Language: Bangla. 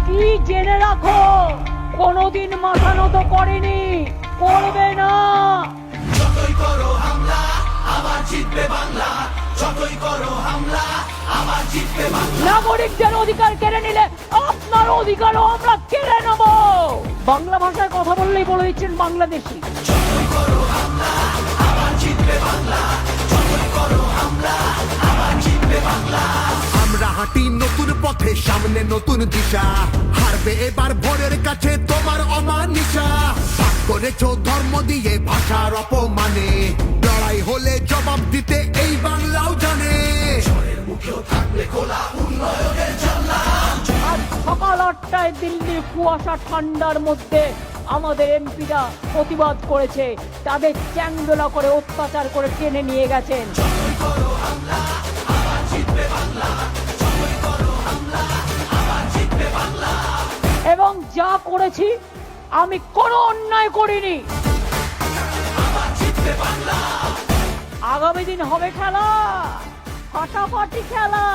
কি জেনে রাখো, কোনোদিন মাথা নত করেনি, করবে না। যতই করো হামলা আবার জিতবে বাংলা, যতই করো হামলা আবার জিতবে বাংলা। নাগরিকদের অধিকার কেড়ে নিলে আপনার অধিকারও আমরা কেড়ে নেব। বাংলা ভাষায় কথা বললেই বলে দিচ্ছেন বাংলাদেশি। যতই করো হামলা আবার জিতবে বাংলা, যতই করো হামলা আবার জিতবে বাংলা। আমরা হাঁটি নতুন পথে, সামনে নতুন দিশা, হারবে এবার ভোরের কাছে তোমার অমানিসা। ভাগ করেছ ধর্ম দিয়ে ভাষার অপমানে, লড়াই হলে জবাব দিতে এই বাংলাও জানে। ঝড়ের মুখেও থাকবে খোলা উন্নয়নের জানলা। আজ সকাল 8টায় দিল্লির কুয়াশা ঠান্ডার মধ্যে আমাদের এমপিরা প্রতিবাদ করেছে, তাদের চ্যাংদোলা করে অত্যাচার করে টেনে নিয়ে গেছেন। যতই করো হামলা আবার জিতবে বাংলা, যতই করো হামলা আবার জিতবে বাংলা। এবং যা করেছি আমি কোনো অন্যায় করিনি। আবার জিতবে বাংলা। আগামী দিন হবে খেলা, ফাটাফাটি খেলা।